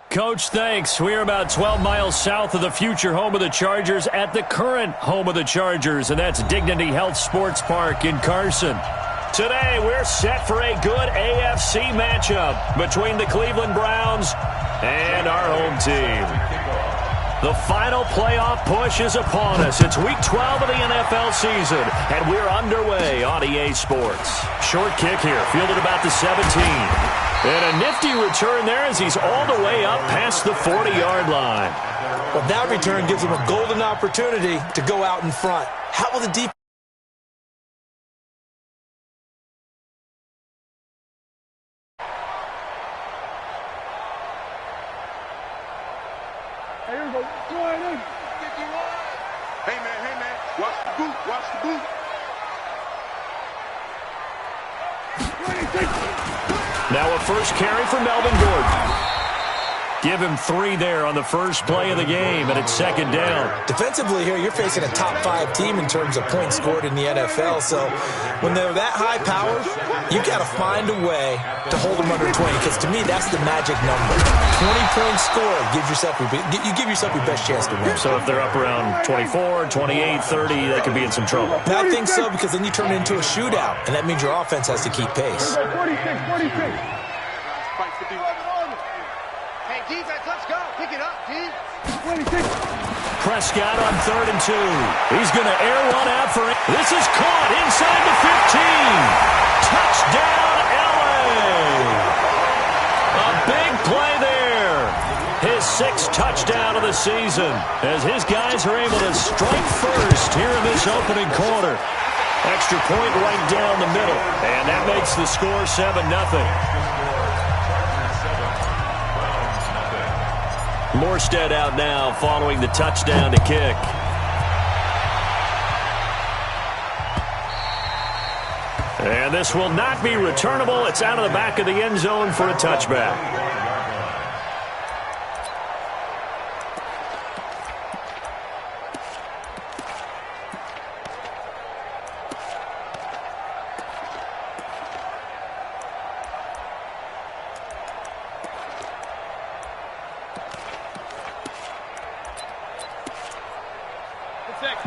Coach, thanks. We're about 12 miles south of the future home of the Chargers at the current home of the Chargers, and that's Dignity Health Sports Park in Carson. Today, we're set for a good AFC matchup between the Cleveland Browns and our home team. The final playoff push is upon us. It's Week 12 of the NFL season, and we're underway on EA Sports. Short kick here, fielded about the 17. And a nifty return there as he's all the way up past the 40-yard line. Well, that return gives him a golden opportunity to go out in front. How will the defense... Hey, man, watch the boot, watch the boot. Now a first carry for Melvin Gordon. Give him 3 there on the first play of the game, and it's second down. Defensively here, you're facing a top-5 team in terms of points scored in the NFL, so when they're that high powered, you got to find a way to hold them under 20, because to me, that's the magic number. 20-point score, you give yourself your best chance to win. So if they're up around 24, 28, 30, they could be in some trouble. I think so, because then you turn it into a shootout, and that means your offense has to keep pace. 46. Hey, defense, let's go. Pick it up, D. 26. Prescott on 3rd and 2. He's going to air one out for it. This is caught inside the 15. Touchdown, L.A. A big play there. His 6th touchdown of the season as his guys are able to strike first here in this opening quarter. Extra point right down the middle, and that makes the score 7-0. Morstead out now following the touchdown to kick. And this will not be returnable. It's out of the back of the end zone for a touchback.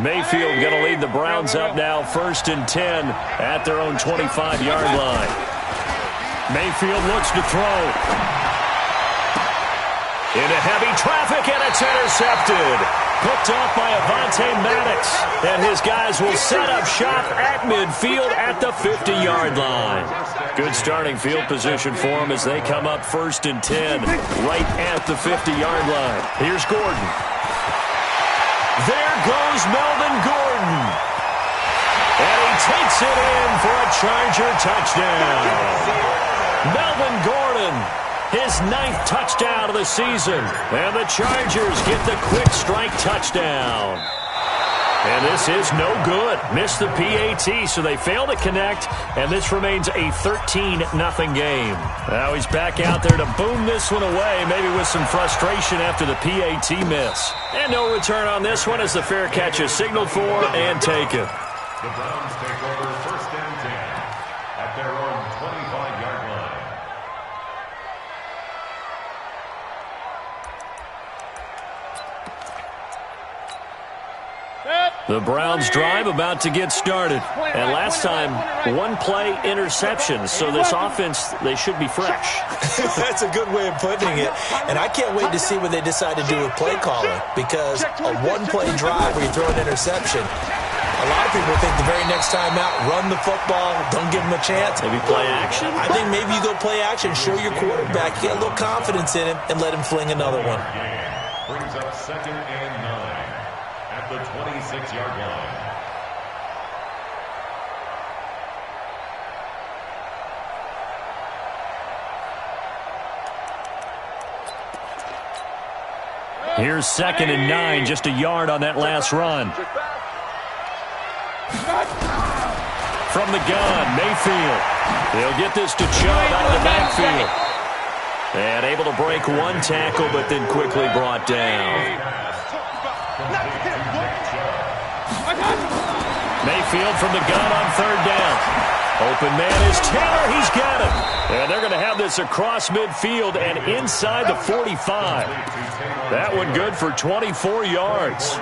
Mayfield going to lead the Browns up now, 1st and 10 at their own 25-yard line. Mayfield looks to throw. Into heavy traffic, and it's intercepted. Picked off by Avonte Maddox, and his guys will set up shop at midfield at the 50-yard line. Good starting field position for them as they come up 1st and 10 right at the 50-yard line. Here's Gordon. There goes Melvin Gordon. And he takes it in for a Charger touchdown. Melvin Gordon, his 9th touchdown of the season. And the Chargers get the quick strike touchdown. And this is no good. Missed the PAT, so they fail to connect, and this remains a 13-0 game. Now he's back out there to boom this one away, maybe with some frustration after the PAT miss. And no return on this one as the fair catch is signaled for and taken. The Browns take over 1st and 10 at their own 25-yard line. The Browns drive about to get started. And last time, 1-play interception. So this offense, they should be fresh. That's a good way of putting it. And I can't wait to see what they decide to do with play calling. Because a 1-play drive where you throw an interception, a lot of people think the very next time out, run the football, don't give them a chance. Maybe play action? I think maybe you go play action, show your quarterback, get a little confidence in him, and let him fling another one. Brings up 2nd and 9 at the 26-yard line. Here's 2nd and 9, just a yard on that last run. From the gun, Mayfield. He'll get this to Chubb out of the backfield. And able to break one tackle, but then quickly brought down. Mayfield from the gun on 3rd down. Open man is Taylor. He's got it. And they're going to have this across midfield and inside the 45. That one good for 24 yards.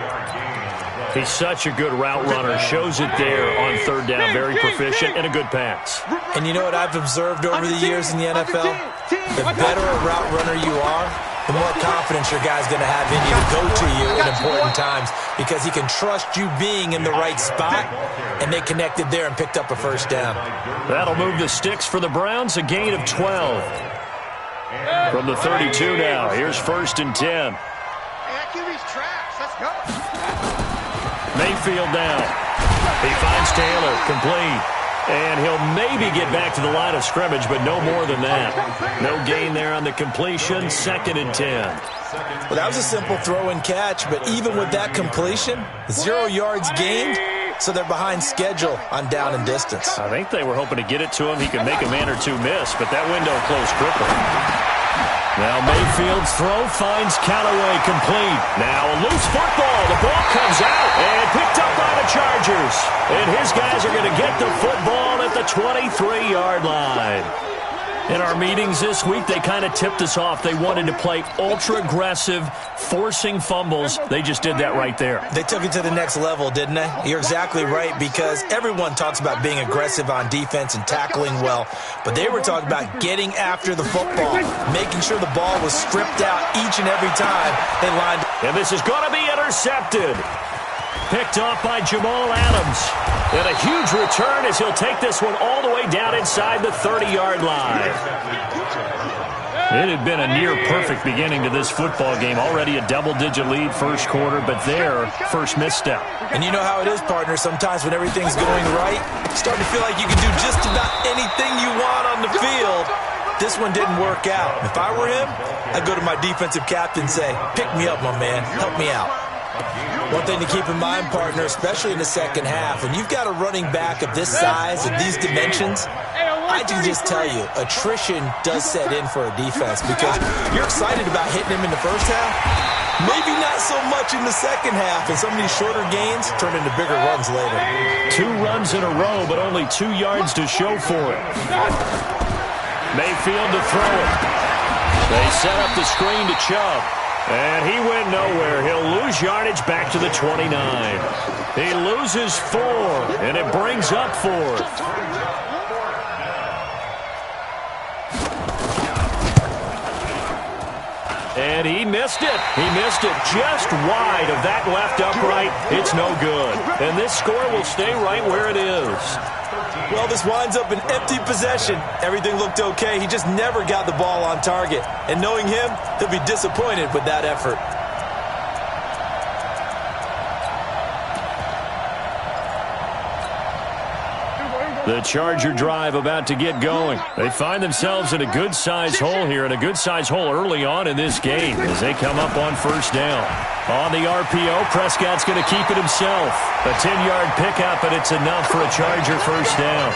He's such a good route runner. Shows it there on third down. Very proficient and a good pass. And you know what I've observed over the years in the NFL? The better a route runner you are, the more confidence your guy's going to have in you to go to you in important times because he can trust you being in the right spot, and they connected there and picked up a first down. That'll move the sticks for the Browns, a gain of 12. From the 32 now, here's 1st and 10. Hey, that QB's trash. Let's go. Mayfield now. He finds Taylor, complete. And he'll maybe get back to the line of scrimmage, but no more than that. No gain there on the completion, 2nd and 10. Well, that was a simple throw and catch, but even with that completion, 0 yards gained, so they're behind schedule on down and distance. I think they were hoping to get it to him. He could make a man or two miss, but that window closed quickly. Now Mayfield's throw finds Callaway, complete. Now a loose football. The ball comes out and picked up by the Chargers. And his guys are going to get the football at the 23-yard line. In our meetings this week, they kind of tipped us off. They wanted to play ultra-aggressive, forcing fumbles. They just did that right there. They took it to the next level, didn't they? You're exactly right, because everyone talks about being aggressive on defense and tackling well, but they were talking about getting after the football, making sure the ball was stripped out each and every time they lined up. And this is going to be intercepted. Picked off by Jamal Adams. And a huge return as he'll take this one all the way down inside the 30-yard line. It had been a near-perfect beginning to this football game. Already a double-digit lead first quarter, but their first misstep. And you know how it is, partner. Sometimes when everything's going right, you start to feel like you can do just about anything you want on the field. This one didn't work out. If I were him, I'd go to my defensive captain and say, pick me up, my man. Help me out. One thing to keep in mind, partner, especially in the second half, when you've got a running back of this size, of these dimensions, I can just tell you, attrition does set in for a defense because you're excited about hitting him in the first half, maybe not so much in the second half, and some of these shorter gains turn into bigger runs later. 2 runs in a row, but only 2 yards to show for it. Mayfield to throw it. They set up the screen to Chubb. And he went nowhere. He'll lose yardage back to the 29. He loses 4, and it brings up 4th. And he missed it. He missed it just wide of that left upright. It's no good. And this score will stay right where it is. Well, this winds up an empty possession. Everything looked okay. He just never got the ball on target. And knowing him, he'll be disappointed with that effort. The Charger drive about to get going. They find themselves in a good-sized hole here, and a good-sized hole early on in this game as they come up on first down. On the RPO, Prescott's going to keep it himself. A 10-yard pickup, and it's enough for a Charger first down.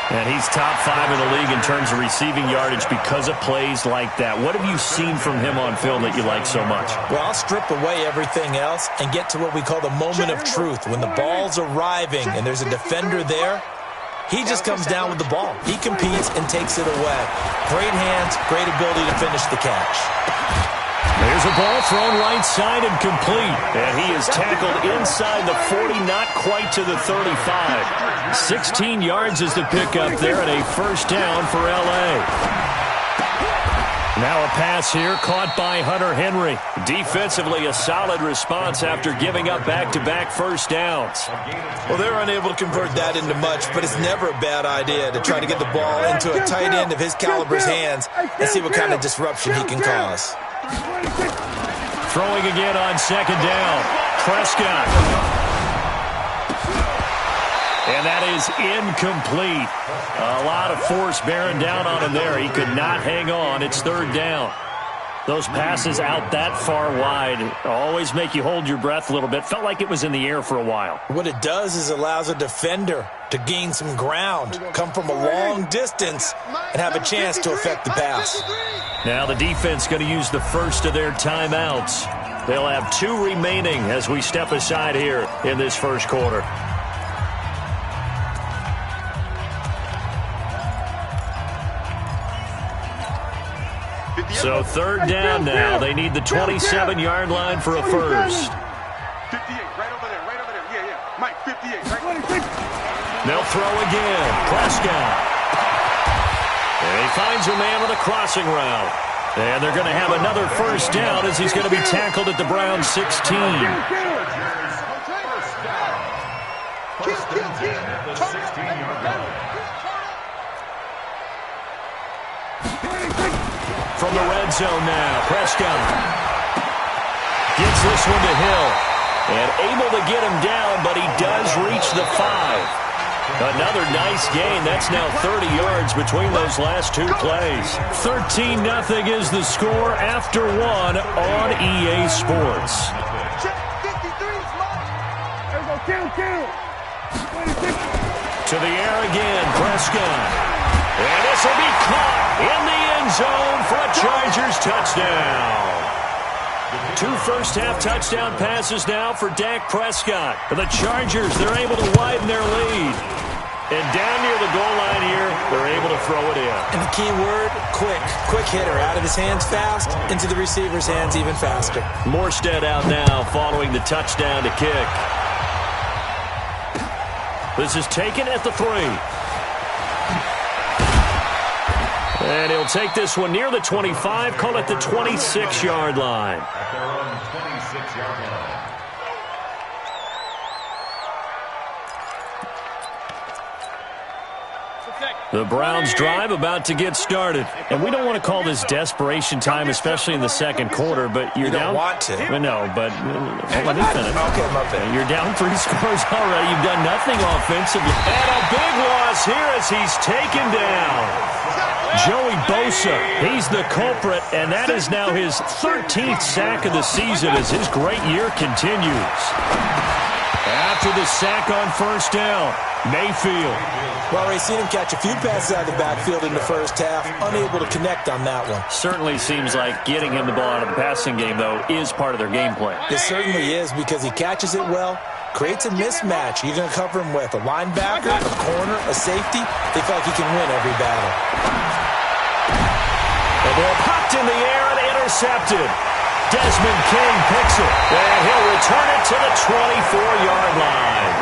And he's top 5 in the league in terms of receiving yardage because of plays like that. What have you seen from him on film that you like so much? Well, I'll strip away everything else and get to what we call the moment of truth. When the ball's arriving and there's a defender there, he just comes down with the ball. He competes and takes it away. Great hands, great ability to finish the catch. There's a ball thrown right side and complete. And he is tackled inside the 40, not quite to the 35. 16 yards is the pickup there, and a first down for L.A. Now a pass here caught by Hunter Henry. Defensively, a solid response after giving up back-to-back first downs. Well, they're unable to convert that into much, but it's never a bad idea to try to get the ball into a tight end of his caliber's hands and see what kind of disruption he can cause. Throwing again on second down. Prescott. And that is incomplete. A lot of force bearing down on him there. He could not hang on. It's third down. Those passes out that far wide always make you hold your breath a little bit. Felt like it was in the air for a while. What it does is allows a defender to gain some ground, come from a long distance, and have a chance to affect the pass. Now the defense going to use the first of their timeouts. They'll have 2 remaining as we step aside here in this first quarter. So third down now. They need the 27-yard line for a first. 58, right over there, right over there. Yeah, yeah. Mike, 58, right? They'll throw again. Prescott. And he finds a man on a crossing route. And they're going to have another first down as he's going to be tackled at the Browns 16. First and 10 at the 16-yard line. From the red zone now, Prescott gets this one to Hill. And able to get him down, but he does reach the 5. Another nice gain. That's now 30 yards between those last two plays. 13-0 is the score after one on EA Sports. To the air again, Prescott. And this will be caught in the end zone for a Chargers touchdown. 2 first-half touchdown passes now for Dak Prescott. And the Chargers, they're able to widen their lead. And down near the goal line here, they're able to throw it in. And the key word, quick. Quick hitter. Out of his hands fast, into the receiver's hands even faster. Morstead out now following the touchdown to kick. This is taken at the 3. And he'll take this one near the 25, call it the 26-yard line. At their own 26-yard line. The Browns drive about to get started. And we don't want to call this desperation time, especially in the second quarter, but you're down. You don't want to. No, but let me finish. Okay, my bad. You're down 3 scores already. You've done nothing offensively. And a big loss here as he's taken down. Joey Bosa, he's the culprit, and that is now his 13th sack of the season as his great year continues. After the sack on first down, Mayfield. Well, we've seen him catch a few passes out of the backfield in the first half, unable to connect on that one. Certainly seems like getting him the ball out of the passing game, though, is part of their game plan. It certainly is because he catches it well, creates a mismatch. You're going to cover him with a linebacker, a corner, a safety. They feel like he can win every battle. The ball popped in the air and intercepted. Desmond King picks it, and he'll return it to the 24-yard line.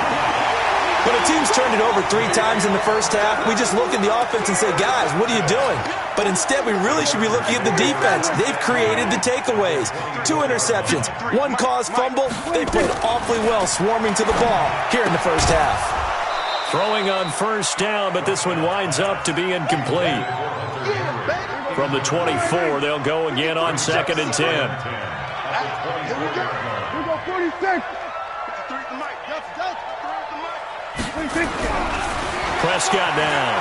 When a team's turned it over 3 times in the first half, we just look at the offense and say, guys, what are you doing? But instead, we really should be looking at the defense. They've created the takeaways. 2 interceptions, 1 caused fumble. They played awfully well swarming to the ball here in the first half. Throwing on first down, but this one winds up to be incomplete. From the 24, they'll go again on 2nd and 10. Here we go, 46. Prescott down.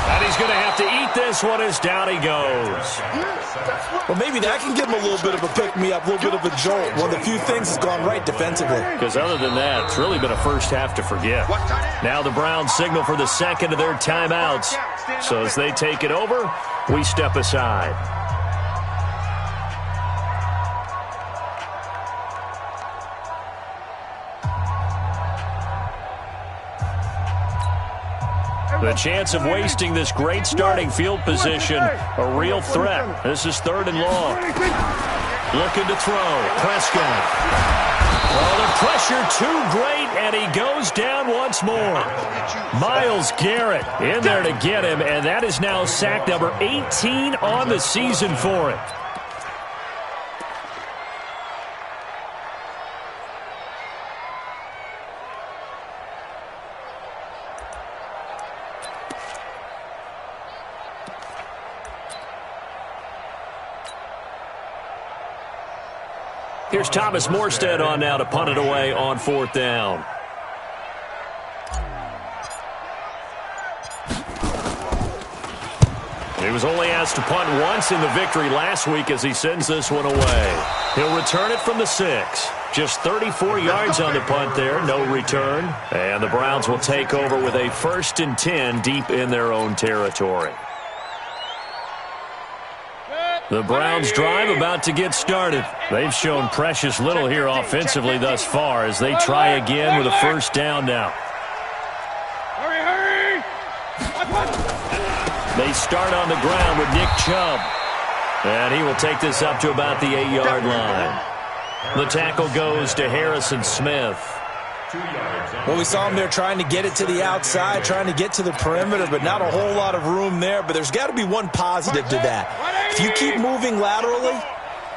And he's going to have to eat this one as down he goes. Well, maybe that can give him a little bit of a pick-me-up, a little bit of a jolt. One of the few things has gone right defensively. Because other than that, it's really been a first half to forget. Now the Browns signal for the second of their timeouts. So as they take it over, we step aside. The chance of wasting this great starting field position, a real threat. This is 3rd and long. Looking to throw. Prescott. Oh, the pressure too great, and he goes down once more. Myles Garrett in there to get him, and that is now sack number 18 on the season for him. Here's Thomas Morstead on now to punt it away on 4th down. He was only asked to punt once in the victory last week as he sends this one away. He'll return it from the 6. Just 34 yards on the punt there, no return. And the Browns will take over with a 1st and 10 deep in their own territory. The Browns drive about to get started. They've shown precious little here offensively thus far as they try again with a first down now. They start on the ground with Nick Chubb. And he will take this up to about the 8-yard line. The tackle goes to Harrison Smith. Well, we saw him there trying to get it to the outside, trying to get to the perimeter, but not a whole lot of room there. But there's got to be one positive to that. If you keep moving laterally,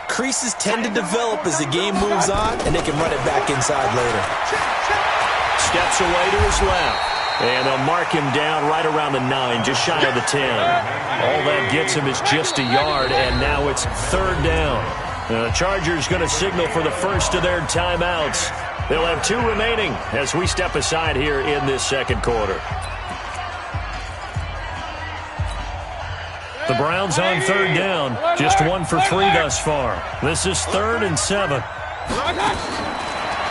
creases tend to develop as the game moves on, and they can run it back inside later. Steps away to his left. And they'll mark him down right around the 9, just shy of the 10. All that gets him is just a yard, and now it's third down. The Chargers going to signal for the first of their timeouts. They'll have 2 remaining as we step aside here in this second quarter. The Browns on third down, just 1 for 3 thus far. This is 3rd and 7.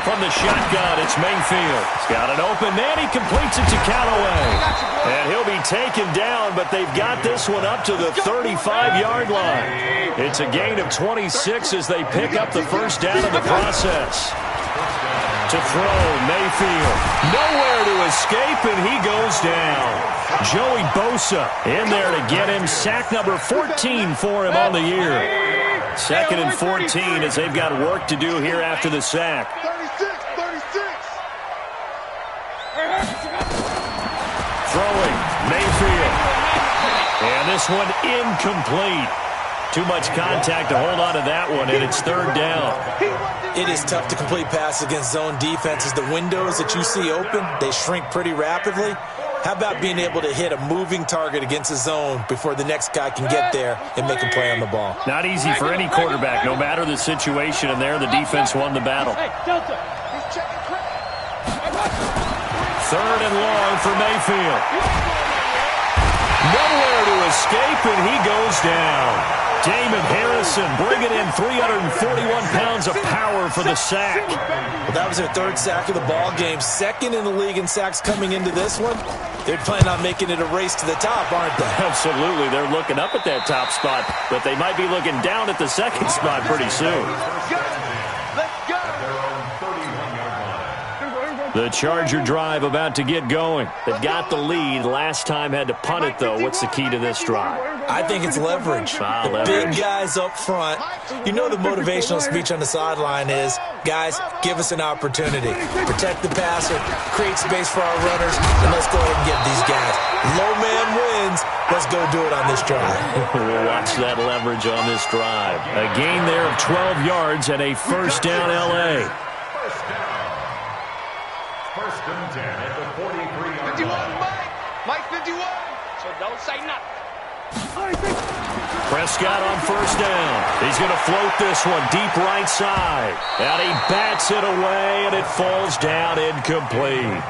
From the shotgun, it's Mayfield. He's got an open man. He completes it to Callaway. And he'll be taken down, but they've got this one up to the 35-yard line. It's a gain of 26 as they pick up the first down in the process. To throw, Mayfield. Nowhere to escape, and he goes down. Joey Bosa in there to get him. Sack number 14 for him on the year. 2nd and 14 as they've got work to do here after the sack. 36. Throwing, Mayfield. And this one incomplete. Too much contact to hold on to that one, and it's third down. It is tough to complete passes against zone defenses. The windows that you see open, they shrink pretty rapidly. How about being able to hit a moving target against a zone before the next guy can get there and make a play on the ball? Not easy for any quarterback, no matter the situation, and there the defense won the battle. 3rd and long for Mayfield. Nowhere to escape, and he goes down. Damon Harrison bringing in 341 pounds of power for the sack. Well, that was their 3rd sack of the ball game. 2nd in the league in sacks coming into this one. They're planning on making it a race to the top, aren't they? Absolutely. They're looking up at that top spot, but they might be looking down at the 2nd spot pretty soon. The Charger drive about to get going. They've got the lead. Last time had to punt it, though. What's the key to this drive? I think it's leverage. The big guys up front. You know the motivational speech on the sideline is, guys, give us an opportunity. Protect the passer, create space for our runners, and let's go ahead and get these guys. Low man wins. Let's go do it on this drive. We'll watch that leverage on this drive. A gain there of 12 yards and a first down L.A. First and 10 at the 43-yard 51, line. Mike 51. So don't say nothing. Prescott on first down. He's going to float this one deep right side. And he bats it away, and it falls down incomplete.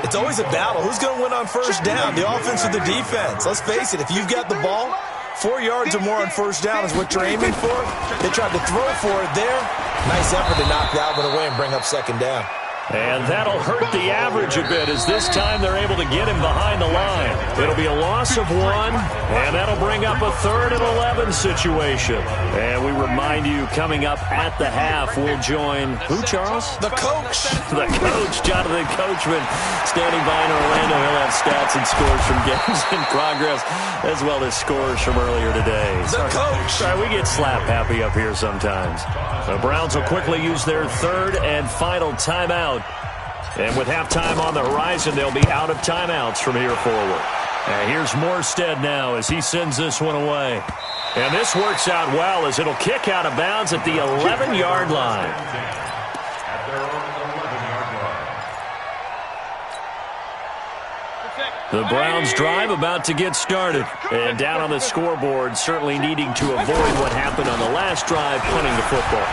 It's always a battle. Who's going to win on first down, the offense or the defense? Let's face it, if you've got the ball, 4 yards or more on first down is what you're aiming for. They tried to throw for it there. Nice effort to knock that one away and bring up second down. And that'll hurt the average a bit as this time they're able to get him behind the line. It'll be a loss of 1, and that'll bring up a 3rd and 11 situation. And we remind you, coming up at the half, we'll join who, Charles? The coach. The coach, Jonathan Coachman, standing by in Orlando. He'll have stats and scores from games in progress, as well as scores from earlier today. The coach. Sorry, we get slap happy up here sometimes. The Browns will quickly use their 3rd and final timeout. And with halftime on the horizon, they'll be out of timeouts from here forward. And here's Morstead now as he sends this one away. And this works out well as it'll kick out of bounds at the 11-yard line. At their own 11-yard line. The Browns drive about to get started. And down on the scoreboard, certainly needing to avoid what happened on the last drive, punting the football.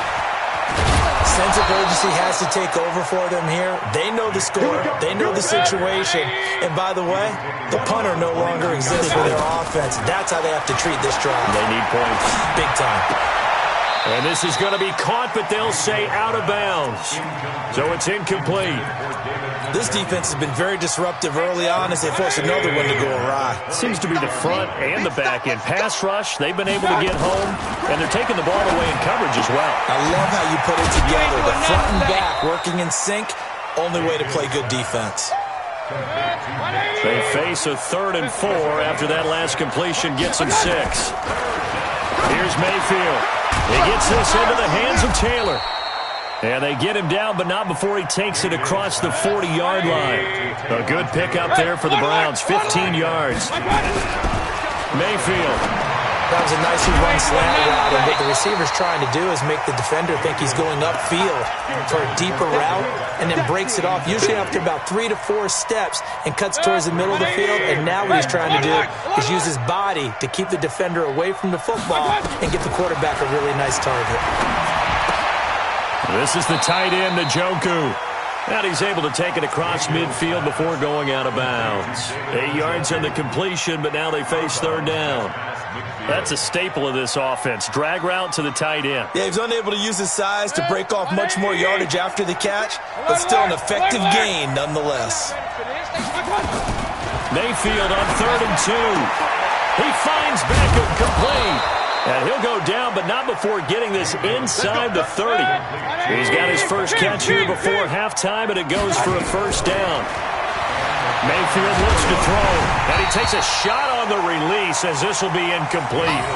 Sense of urgency has to take over for them here. They know the score. They know the situation. And by the way, the punter no longer exists for their offense. That's how they have to treat this drive. They need points. Big time. And this is going to be caught, but they'll say out of bounds. So it's incomplete. This defense has been very disruptive early on as they force another one to go awry. Seems to be the front and the back end. Pass rush, they've been able to get home, and they're taking the ball away in coverage as well. I love how you put it together. The front and back working in sync, only way to play good defense. They face a 3rd and 4 after that last completion gets them 6. Here's Mayfield. He gets this into the hands of Taylor. And they get him down, but not before he takes it across the 40-yard line. A good pickup there for the Browns, 15 yards. Mayfield. That was a nicely run slant route, and what the receiver's trying to do is make the defender think he's going upfield for a deeper route, and then breaks it off, usually after about 3 to 4 steps, and cuts towards the middle of the field. And now what he's trying to do is use his body to keep the defender away from the football and get the quarterback a really nice target. This is the tight end, Njoku. And he's able to take it across midfield before going out of bounds. 8 yards on the completion, but now they face 3rd down. That's a staple of this offense. Drag route to the tight end. Yeah, he's unable to use his size to break off much more yardage after the catch, but still an effective gain nonetheless. Mayfield on 3rd and 2. He finds Beckham complete. And he'll go down, but not before getting this inside the 30. He's got his first catch here before halftime, and it goes for a 1st down. Mayfield looks to throw, and he takes a shot on the release as this will be incomplete.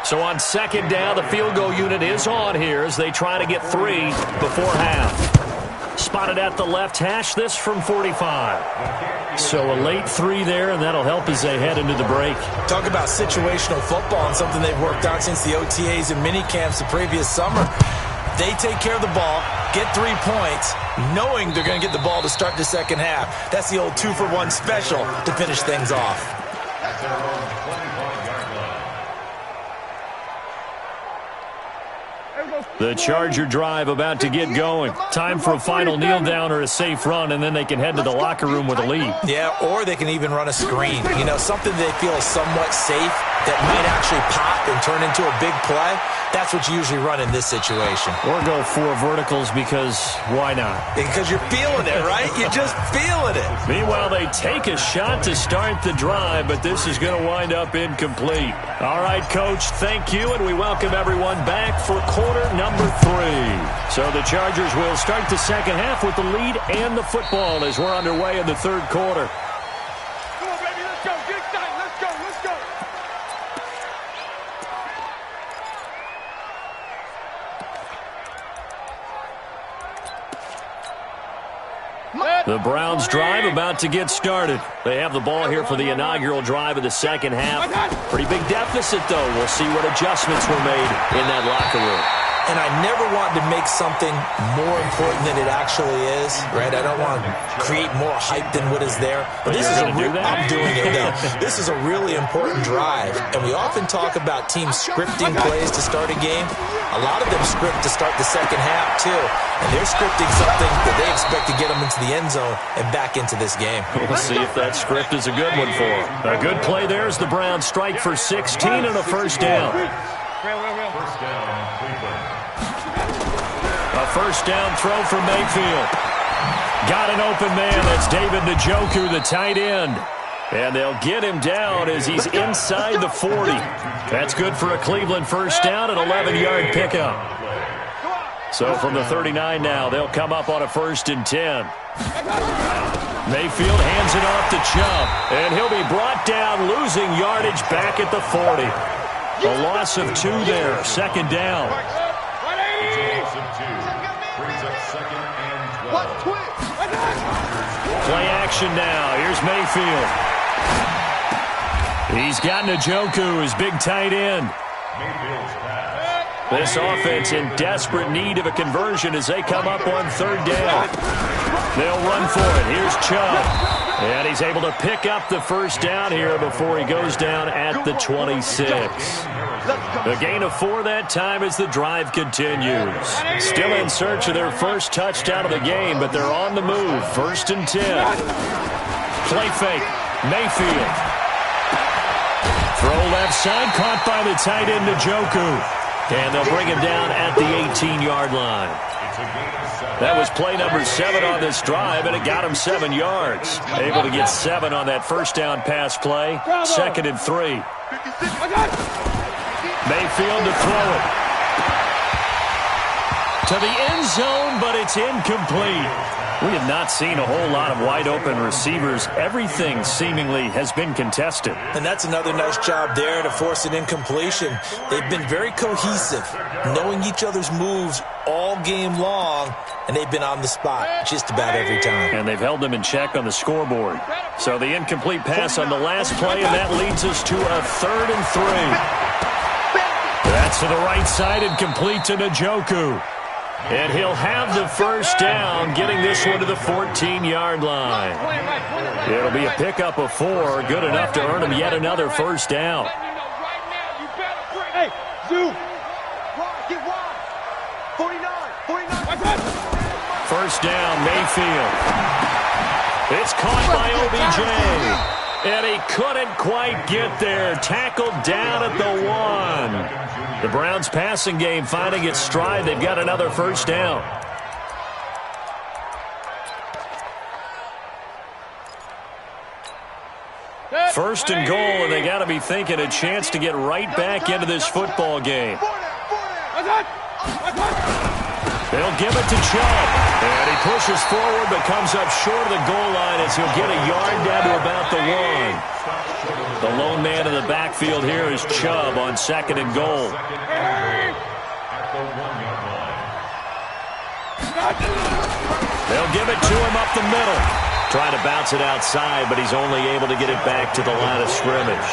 So on 2nd down, the field goal unit is on here as they try to get 3 before half. Spotted at the left hash, this from 45. So a late 3 there, and that'll help as they head into the break. Talk about situational football and something they've worked out since the OTAs and mini camps the previous summer. They take care of the ball, get 3 points, knowing they're going to get the ball to start the second half. That's the old 2-for-1 special to finish things off. The Charger drive about to get going. Time for a final kneel down or a safe run, and then they can head to the locker room with a lead. Yeah, or they can even run a screen. You know, something they feel is somewhat safe that might actually pop and turn into a big play. That's what you usually run in this situation. Or go 4 verticals because why not? Because you're feeling it, right? You're just feeling it. Meanwhile, they take a shot to start the drive, but this is going to wind up incomplete. All right, Coach, thank you, and we welcome everyone back for quarter number 3. So the Chargers will start the second half with the lead and the football as we're underway in the 3rd quarter. Come on, baby, let's go. Get excited. Let's go. Let's go. The Browns drive about to get started. They have the ball here for the inaugural drive of the second half. Pretty big deficit, though. We'll see what adjustments were made in that locker room. And I never want to make something more important than it actually is, right? I don't want to create more hype than what is there. But this is I'm doing it, though. This is a really important drive. And we often talk about teams scripting plays to start a game. A lot of them script to start the second half, too. And they're scripting something that they expect to get them into the end zone and back into this game. We'll see if that script is a good one for them. A good play there as the Browns strike for 16 and a 1st down. First down, Cleveland. A 1st down throw for Mayfield. Got an open man. That's David Njoku, the tight end. And they'll get him down as he's inside the 40. That's good for a Cleveland 1st down, an 11-yard pickup. So from the 39 now, they'll come up on a 1st and 10. Mayfield hands it off to Chubb, and he'll be brought down, losing yardage back at the 40. A loss of 2 there, 2nd down. It's a loss of 2. Brings up 2nd and 12. Play action now. Here's Mayfield. He's got Njoku, his big tight end. Mayfield's pass. This offense in desperate need of a conversion as they come up on 3rd down. They'll run for it. Here's Chubb. And he's able to pick up the 1st down here before he goes down at the 26. The gain of 4 that time as the drive continues. Still in search of their first touchdown of the game, but they're on the move. 1st and 10. Play fake. Mayfield. Throw left side, caught by the tight end Njoku. And they'll bring him down at the 18-yard line. That was play number 7 on this drive, and it got him 7 yards. Able to get 7 on that 1st down pass play. 2nd and 3. Mayfield to throw it. To the end zone, but it's incomplete. We have not seen a whole lot of wide-open receivers. Everything seemingly has been contested. And that's another nice job there to force an incompletion. They've been very cohesive, knowing each other's moves all game long, and they've been on the spot just about every time. And they've held them in check on the scoreboard. So the incomplete pass on the last play, and that leads us to a 3rd and 3. That's to the right side and complete to Njoku. And he'll have the first down, getting this one to the 14-yard line. It'll be a pickup of 4, good enough to earn him yet another first down. Hey, Zoo. Get wide. 49. First down, Mayfield. It's caught by OBJ. And he couldn't quite get there. Tackled down at the 1. The Browns' passing game finding its stride. They've got another first down. First and goal, and they got to be thinking a chance to get right back into this football game. They'll give it to Chubb. And he pushes forward but comes up short of the goal line as he'll get a yard down to about the 1. The lone man in the backfield here is Chubb on 2nd and goal. They'll give it to him up the middle. Trying to bounce it outside, but he's only able to get it back to the line of scrimmage.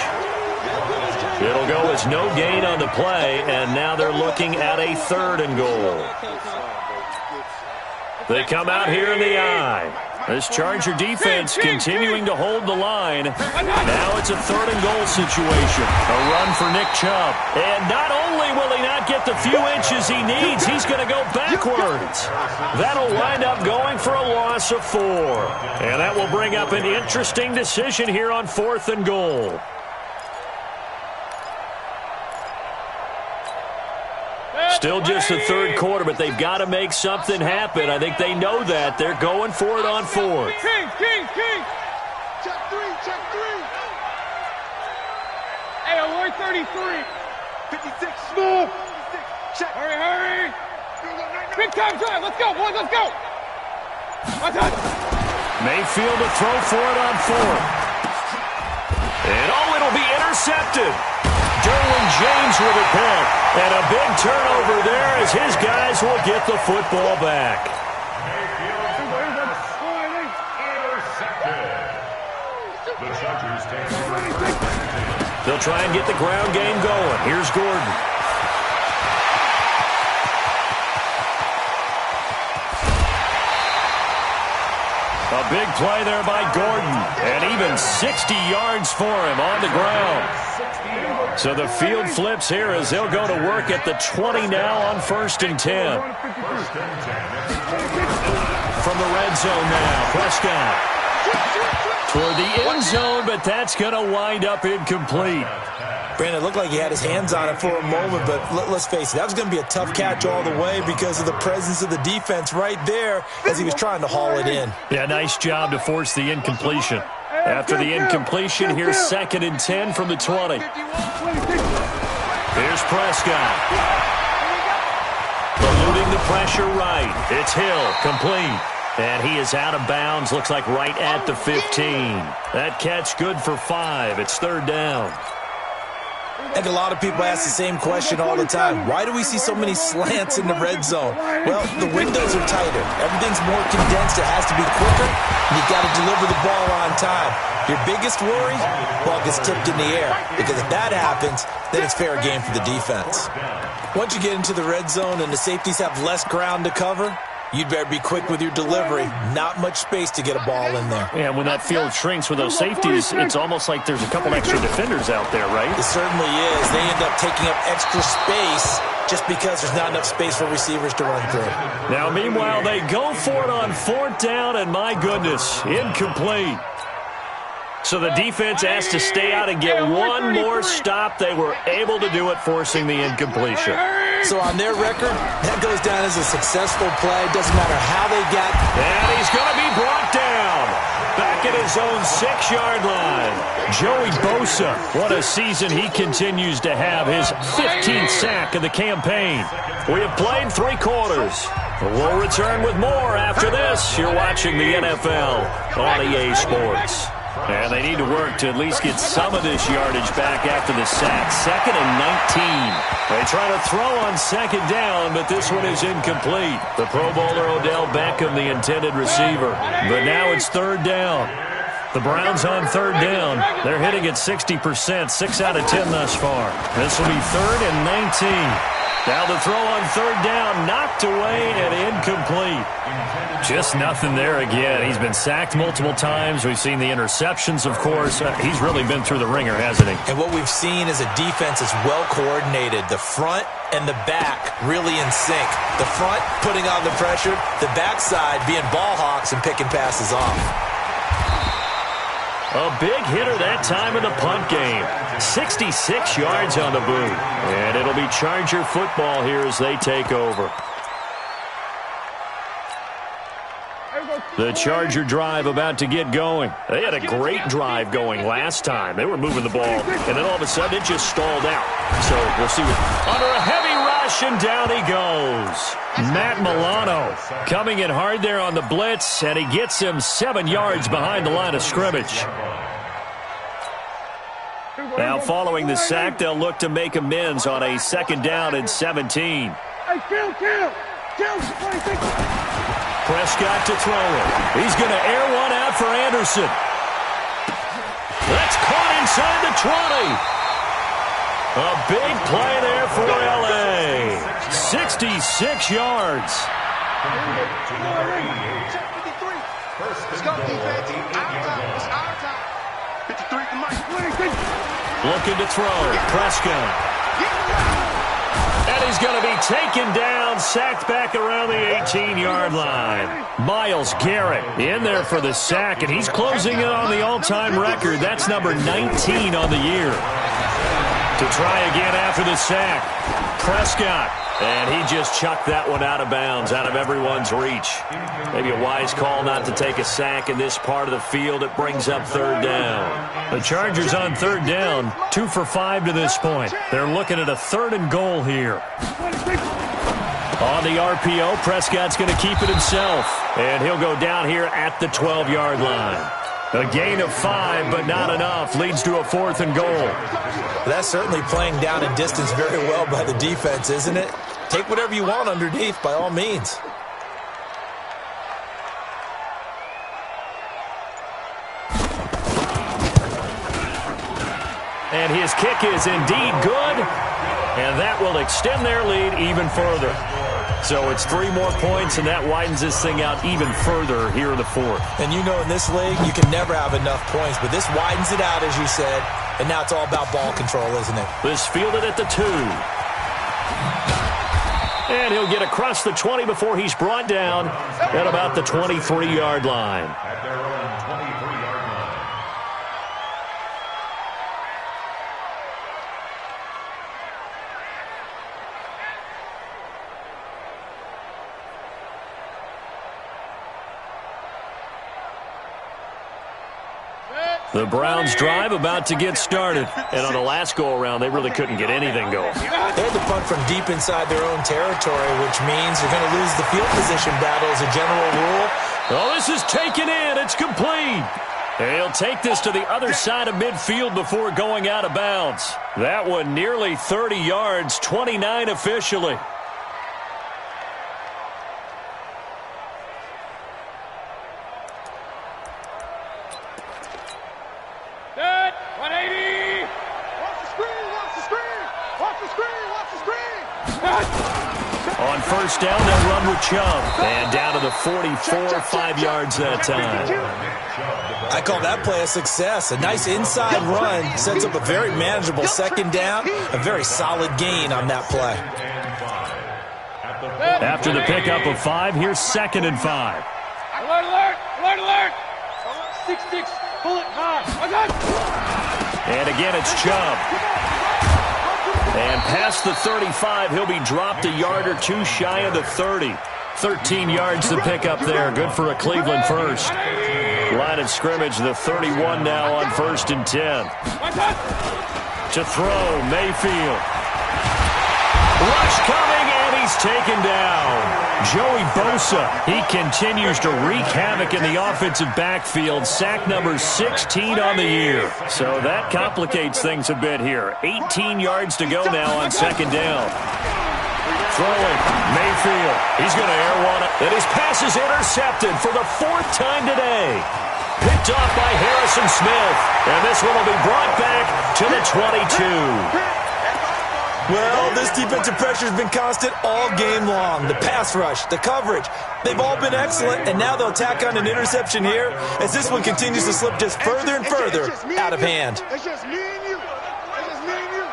It'll go as no gain on the play, and now they're looking at a 3rd and goal. They come out here in the eye. This Charger defense continuing to hold the line. Now it's a 3rd and goal situation. A run for Nick Chubb. And not only will he not get the few inches he needs, he's going to go backwards. That'll wind up going for a loss of 4. And that will bring up an interesting decision here on 4th and goal. Still just the 3rd quarter, but they've got to make something happen. I think they know that. They're going for it on 4th. King. Check 3. Hey, alert 33. 56. Move. Check. Hurry. Big time drive. Let's go, boys. Let's go. Mayfield to throw for it on 4th. And it'll be intercepted. Derwin James with a pick. And a big turnover there as his guys will get the football back. They'll try and get the ground game going. Here's Gordon. A big play there by Gordon. And even 60 yards for him on the ground. So the field flips here as they'll go to work at the 20 now on 1st and 10. From the red zone now, Prescott. Toward the end zone, but that's going to wind up incomplete. Brandon, it looked like he had his hands on it for a moment, but let's face it, that was going to be a tough catch all the way because of the presence of the defense right there as he was trying to haul it in. Yeah, nice job to force the incompletion. After the incompletion, here's 2nd and 10 from the 20. Here's Prescott. Eluding the pressure right. It's Hill, complete. And he is out of bounds, looks like right at the 15. That catch good for 5. It's 3rd down. And a lot of people ask the same question all the time. Why do we see so many slants in the red zone? Well, the windows are tighter. Everything's more condensed. It has to be quicker. And you've got to deliver the ball on time. Your biggest worry? Ball gets tipped in the air. Because if that happens, then it's fair game for the defense. Once you get into the red zone and the safeties have less ground to cover, you'd better be quick with your delivery. Not much space to get a ball in there. And when that field shrinks with those safeties, it's almost like there's a couple extra defenders out there, right? It certainly is. They end up taking up extra space just because there's not enough space for receivers to run through. Now, meanwhile, they go for it on 4th down, and my goodness, incomplete. So the defense has to stay out and get one more stop. They were able to do it, forcing the incompletion. So on their record, that goes down as a successful play. Doesn't matter how they got. And he's going to be brought down. Back back at his own 6-yard line. Joey Bosa, what a season he continues to have, his 15th sack of the campaign. We have played 3 quarters. We'll return with more after this. You're watching the NFL on EA Sports. And they need to work to at least get some of this yardage back after the sack. 2nd and 19. They try to throw on 2nd down, but this one is incomplete. The Pro Bowler Odell Beckham, the intended receiver. But now it's 3rd down. The Browns on 3rd down. They're hitting at 60%, 6 out of 10 thus far. This will be 3rd and 19. Now the throw on 3rd down, knocked away and incomplete. Just nothing there again. He's been sacked multiple times. We've seen the interceptions, of course. He's really been through the ringer, hasn't he? And what we've seen is a defense that's well coordinated. The front and the back really in sync. The front putting on the pressure, the backside being ball hawks and picking passes off. A big hitter that time in the punt game. 66 yards on the boot. And it'll be Charger football here as they take over. The Charger drive about to get going. They had a great drive going last time. They were moving the ball, and then all of a sudden it just stalled out. So we'll see what... Under a heavy rush, and down he goes. Matt Milano coming in hard there on the blitz, and he gets him 7 yards behind the line of scrimmage. Now following the sack, they'll look to make amends on a 2nd down and 17. Prescott to throw it. He's going to air one out for Anderson. That's caught inside the 20. A big play there for L.A. 66 yards. Let's go, defense. It's our time. 53 to Mike. Looking to throw. Prescott. And he's going to be taken down, sacked back around the 18-yard line. Myles Garrett in there for the sack, and he's closing in on the all-time record. That's number 19 on the year. To try again after the sack. Prescott. And he just chucked that one out of bounds, out of everyone's reach. Maybe a wise call not to take a sack in this part of the field. It brings up 3rd down. The Chargers on 3rd down, 2 for 5 to this point. They're looking at a 3rd and goal here. On the RPO, Prescott's going to keep it himself. And he'll go down here at the 12-yard line. A gain of 5, but not enough. Leads to a 4th and goal. That's certainly playing down and distance very well by the defense, isn't it? Take whatever you want underneath, by all means. And his kick is indeed good. And that will extend their lead even further. So it's 3 more points, and that widens this thing out even further here in the 4th. And you know in this league, you can never have enough points, but this widens it out, as you said, and now it's all about ball control, isn't it? This fielded at the 2. And he'll get across the 20 before he's brought down at about the 23-yard line. At their own 23-yard line. The Browns drive about to get started. And on the last go-around, they really couldn't get anything going. They had to punt from deep inside their own territory, which means you're going to lose the field position battle as a general rule. Oh, this is taken in. It's complete. He'll take this to the other side of midfield before going out of bounds. That one nearly 30 yards, 29 officially. Dead. 180. Watch the screen. Watch the screen. Watch the screen. Watch the screen. On 1st down, they'll run with Chubb. And down to the 44, 5 yards that time. I call that play a success. A nice inside run sets up a very manageable 2nd down. A very solid gain on that play. After the pickup of 5, here's 2nd and 5. Alert, alert. Alert, alert. 6-6. Bullet hard. And again, it's Chubb. And past the 35, he'll be dropped a yard or 2 shy of the 30. 13 yards to pick up there. Good for a Cleveland first. Line of scrimmage, the 31 now on 1st and 10. To throw, Mayfield. Rush coming, and he's taken down. Joey Bosa, he continues to wreak havoc in the offensive backfield. Sack number 16 on the year. So that complicates things a bit here. 18 yards to go now on 2nd down. Throwing, Mayfield. He's going to air one. And his pass is intercepted for the 4th time today. Picked off by Harrison Smith. And this one will be brought back to the 22. Well, this defensive pressure has been constant all game long. The pass rush, the coverage, they've all been excellent, and now they'll tack on an interception here as this one continues to slip just further and further out of hand. It's just me and you. It's just me and you.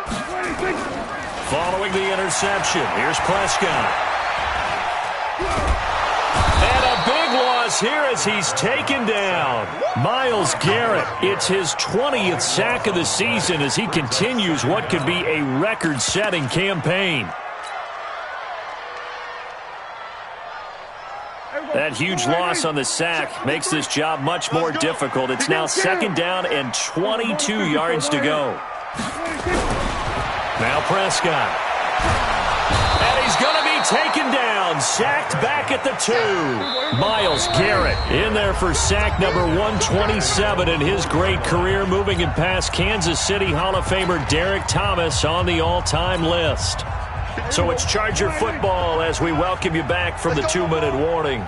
Following the interception, here's Prescott. And a big loss here as he's taken down. Myles Garrett, it's his 20th sack of the season as he continues what could be a record-setting campaign. That huge loss on the sack makes this job much more difficult. It's now 2nd down and 22 yards to go. Now Prescott. And he's going to be taken down, sacked back at the 2. Myles Garrett in there for sack number 127 in his great career, moving it past Kansas City Hall of Famer Derek Thomas on the all-time list. So it's Charger football as we welcome you back from the 2-minute warning.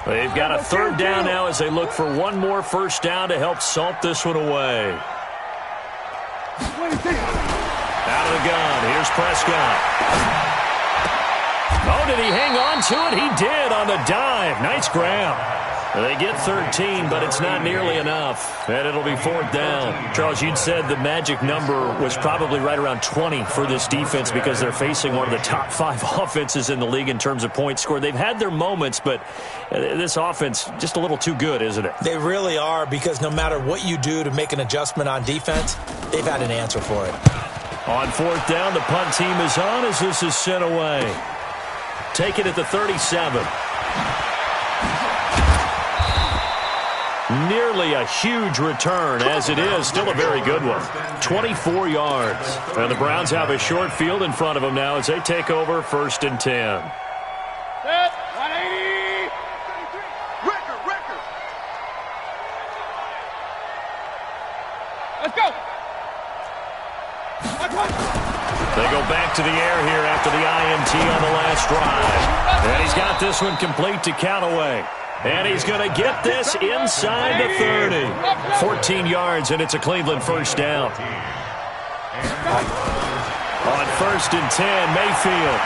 They've got a 3rd down now as they look for one more 1st down to help salt this one away. Out of the gun, here's Prescott. Oh, did he hang on to it? He did on the dive. Nice grab. They get 13, but it's not nearly enough. And it'll be 4th down. Charles, you'd said the magic number was probably right around 20 for this defense because they're facing one of the top 5 offenses in the league in terms of points scored. They've had their moments, but this offense just a little too good, isn't it? They really are, because no matter what you do to make an adjustment on defense, they've had an answer for it. On 4th down, the punt team is on as this is sent away. Take it at the 37. Nearly a huge return, as it is still a very good one. 24 yards. And the Browns have a short field in front of them now as they take over 1st and 10. Set, 180. Record. Let's go. They go back to the air here after the INT on the last drive. And he's got this one complete to Callaway. And he's going to get this inside the 30. 14 yards, and it's a Cleveland 1st down. On 1st and 10, Mayfield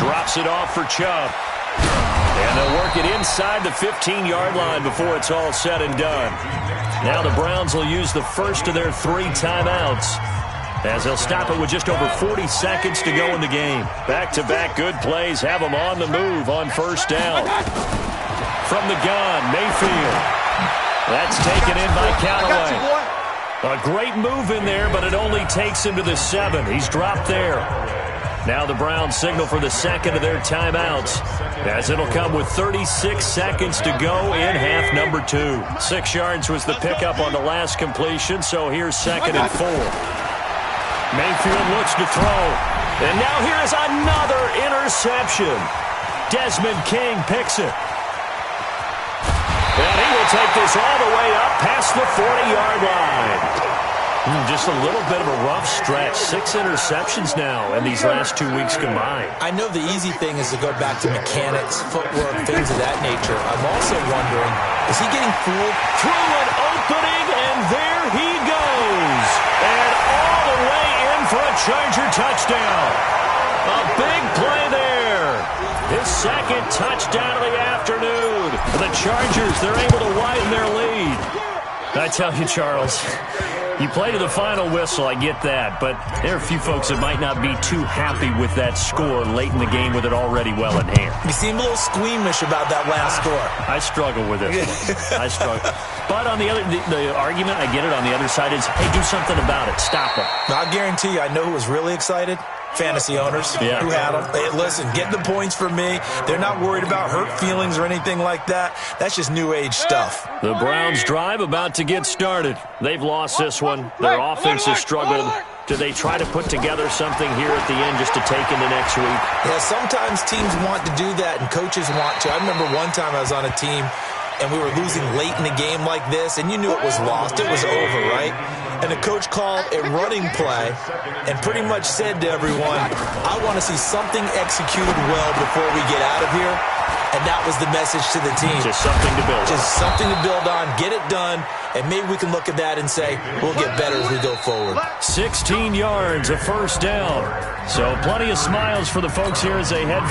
drops it off for Chubb. And they'll work it inside the 15-yard line before it's all said and done. Now the Browns will use the first of their 3 timeouts, as they'll stop it with just over 40 seconds to go in the game. Back-to-back good plays have them on the move on 1st down. From the gun, Mayfield. That's taken in by Callaway. A great move in there, but it only takes him to the 7. He's dropped there. Now the Browns signal for the second of their timeouts, as it'll come with 36 seconds to go in half number 2. 6 yards was the pickup on the last completion, so here's 2nd and 4. Mayfield looks to throw. And now here is another interception. Desmond King picks it. And he will take this all the way up past the 40-yard line. Just a little bit of a rough stretch. 6 interceptions now in these last 2 weeks combined. I know the easy thing is to go back to mechanics, footwork, things of that nature. I'm also wondering, is he getting fooled? Through an opening, and there he goes. And all the way in for a Charger touchdown. A big play there. His 2nd touchdown of the afternoon. The Chargers, they're able to widen their lead. I tell you, Charles, you play to the final whistle, I get that, but there are a few folks that might not be too happy with that score late in the game with it already well in hand. You seem a little squeamish about that last score. I struggle with it. I struggle. But on the argument, I get it, on the other side is, hey, do something about it. Stop it. I guarantee you, I know who was really excited. fantasy owners Yeah. who had them. Hey, listen, get the points for me. They're not worried about hurt feelings or anything like that. That's just new age stuff. The Browns' drive about to get started. They've lost this one. Their offense has struggled. Do they try to put together something here at the end just to take into next week? Yeah, sometimes teams want to do that, and coaches want to. I remember one time I was on a team, and we were losing late in the game like this, and you knew it was lost. It was over, right? And the coach called a running play and pretty much said to everyone, I want to see something executed well before we get out of here. And that was the message to the team. Just something to build on. Just something to build on, get it done, and maybe we can look at that and say, we'll get better as we go forward. 16 yards, a first down. So plenty of smiles for the folks here as they head for